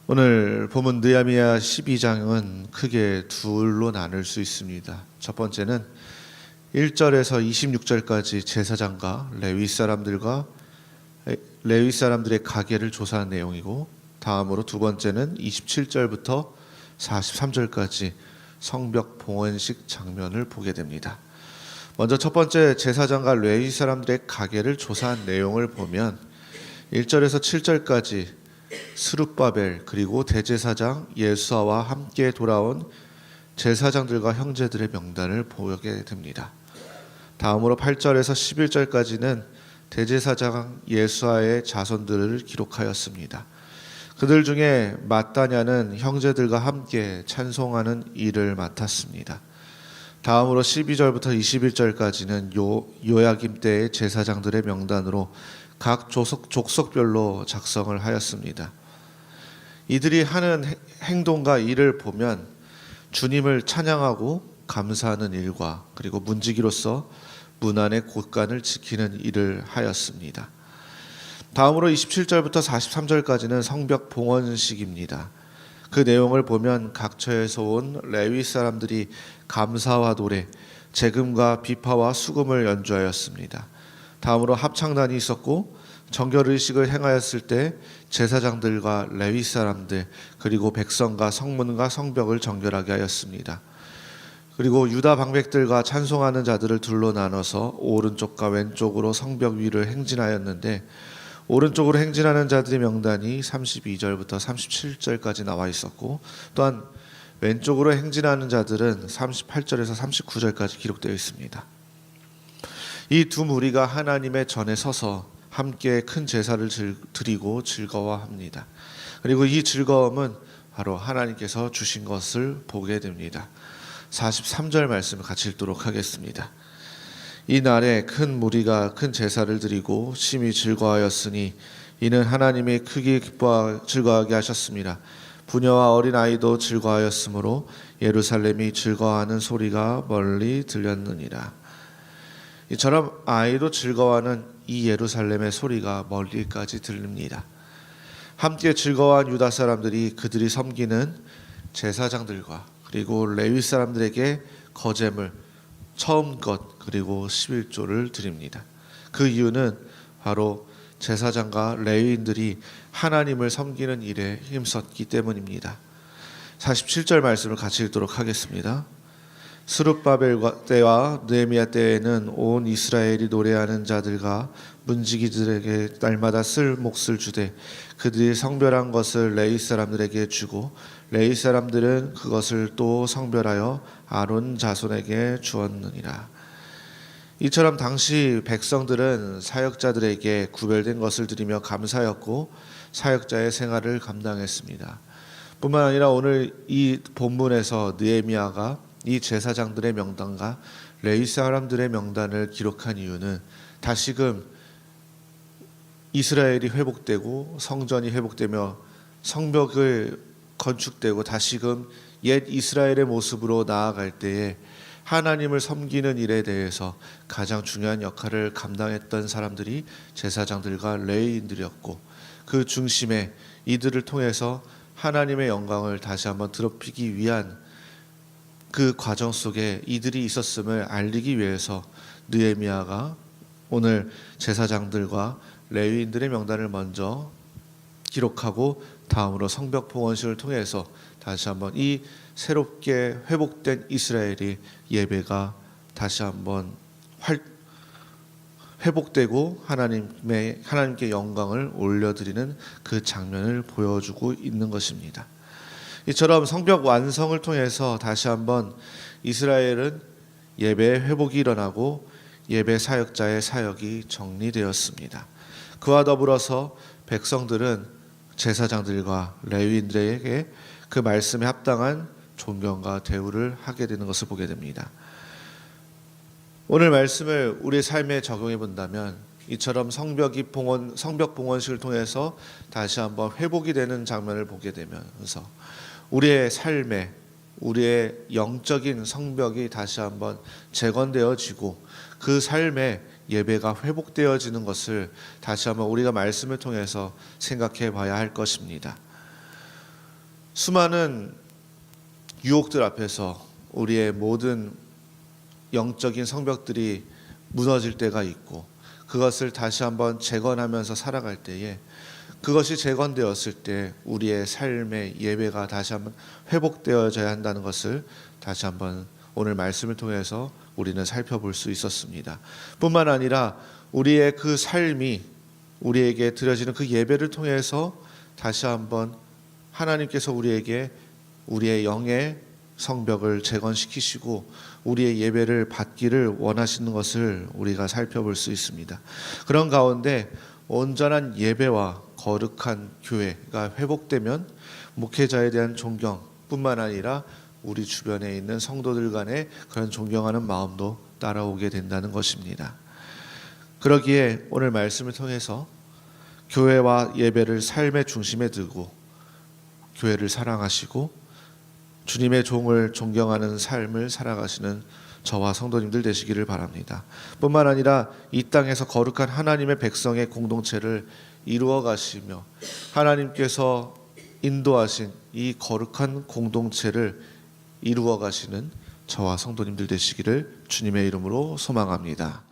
오늘 본문 느헤미야 12장은 크게 둘로 나눌 수 있습니다. 첫 번째는 1절에서 26절까지 제사장과 레위 사람들의 가계를 조사한 내용이고, 다음으로 두 번째는 27절부터 43절까지 성벽 봉헌식 장면을 보게 됩니다. 먼저 첫 번째 제사장과 레위 사람들의 가계를 조사한 내용을 보면 1절에서 7절까지 스룹바벨 그리고 대제사장 예수아와 함께 돌아온 제사장들과 형제들의 명단을 보게 됩니다. 다음으로 8절에서 11절까지는 대제사장 예수아의 자손들을 기록하였습니다. 그들 중에 마따냐는 형제들과 함께 찬송하는 일을 맡았습니다. 다음으로 12절부터 21절까지는 요야김 때의 제사장들의 명단으로 각 족속별로 작성을 하였습니다. 이들이 하는 행동과 일을 보면 주님을 찬양하고 감사하는 일과 그리고 문지기로서 문안의 곳간을 지키는 일을 하였습니다. 다음으로 27절부터 43절까지는 성벽 봉헌식입니다. 그 내용을 보면 각처에서 온 레위 사람들이 감사와 노래, 제금과 비파와 수금을 연주하였습니다. 다음으로 합창단이 있었고, 정결의식을 행하였을 때 제사장들과 레위 사람들 그리고 백성과 성문과 성벽을 정결하게 하였습니다. 그리고 유다 방백들과 찬송하는 자들을 둘로 나눠서 오른쪽과 왼쪽으로 성벽 위를 행진하였는데, 오른쪽으로 행진하는 자들의 명단이 32절부터 37절까지 나와 있었고, 또한 왼쪽으로 행진하는 자들은 38절에서 39절까지 기록되어 있습니다. 이 두 무리가 하나님의 전에 서서 함께 큰 제사를 드리고 즐거워합니다. 그리고 이 즐거움은 바로 하나님께서 주신 것을 보게 됩니다. 43절 말씀을 같이 읽도록 하겠습니다. 이 날에 큰 무리가 큰 제사를 드리고 심히 즐거워하였으니 이는 하나님이 크게 즐거워하게 하셨습니다. 부녀와 어린아이도 즐거워하였으므로 예루살렘이 즐거워하는 소리가 멀리 들렸느니라. 이처럼 아이도 즐거워하는 이 예루살렘의 소리가 멀리까지 들립니다. 함께 즐거워한 유다 사람들이 그들이 섬기는 제사장들과 그리고 레위 사람들에게 거제물, 처음 것 그리고 11조를 드립니다. 그 이유는 바로 제사장과 레위인들이 하나님을 섬기는 일에 힘썼기 때문입니다. 47절 말씀을 같이 읽도록 하겠습니다. 스룹바벨 때와 느헤미야 때에는 온 이스라엘이 노래하는 자들과 문지기들에게 날마다 쓸 몫을 주되 그들이 성별한 것을 레위 사람들에게 주고 레위 사람들은 그것을 또 성별하여 아론 자손에게 주었느니라. 이처럼 당시 백성들은 사역자들에게 구별된 것을 드리며 감사하였고 사역자의 생활을 감당했습니다. 뿐만 아니라 오늘 이 본문에서 느헤미야가 이 제사장들의 명단과 레위 사람들의 명단을 기록한 이유는 다시금 이스라엘이 회복되고 성전이 회복되며 성벽을 건축되고 다시금 옛 이스라엘의 모습으로 나아갈 때에 하나님을 섬기는 일에 대해서 가장 중요한 역할을 감당했던 사람들이 제사장들과 레위인들이었고, 그 중심에 이들을 통해서 하나님의 영광을 다시 한번 드높이기 위한 그 과정 속에 이들이 있었음을 알리기 위해서 느헤미야가 오늘 제사장들과 레위인들의 명단을 먼저 기록하고 다음으로 성벽 봉헌식을 통해서 다시 한번 이 새롭게 회복된 이스라엘이 예배가 다시 한번 회복되고 하나님께 영광을 올려드리는 그 장면을 보여주고 있는 것입니다. 이처럼 성벽 완성을 통해서 다시 한번 이스라엘은 예배의 회복이 일어나고 예배 사역자의 사역이 정리되었습니다. 그와 더불어서 백성들은 제사장들과 레위인들에게 그 말씀에 합당한 존경과 대우를 하게 되는 것을 보게 됩니다. 오늘 말씀을 우리의 삶에 적용해 본다면 이처럼 성벽 봉헌식을 통해서 다시 한번 회복이 되는 장면을 보게 되면서 우리의 삶에 우리의 영적인 성벽이 다시 한번 재건되어지고 그 삶에 예배가 회복되어지는 것을 다시 한번 우리가 말씀을 통해서 생각해 봐야 할 것입니다. 수많은 유혹들 앞에서 우리의 모든 영적인 성벽들이 무너질 때가 있고, 그것을 다시 한번 재건하면서 살아갈 때에, 그것이 재건되었을 때 우리의 삶의 예배가 다시 한번 회복되어져야 한다는 것을 다시 한번 오늘 말씀을 통해서 우리는 살펴볼 수 있었습니다. 뿐만 아니라 우리의 그 삶이, 우리에게 드려지는 그 예배를 통해서 다시 한번 하나님께서 우리에게 우리의 영의 성벽을 재건시키시고 우리의 예배를 받기를 원하시는 것을 우리가 살펴볼 수 있습니다. 그런 가운데 온전한 예배와 거룩한 교회가 회복되면 목회자에 대한 존경뿐만 아니라 우리 주변에 있는 성도들 간의 그런 존경하는 마음도 따라오게 된다는 것입니다. 그러기에 오늘 말씀을 통해서 교회와 예배를 삶의 중심에 두고 교회를 사랑하시고 주님의 종을 존경하는 삶을 살아가시는 저와 성도님들 되시기를 바랍니다. 뿐만 아니라 이 땅에서 거룩한 하나님의 백성의 공동체를 이루어 가시며 하나님께서 인도하신 이 거룩한 공동체를 이루어 가시는 저와 성도님들 되시기를 주님의 이름으로 소망합니다.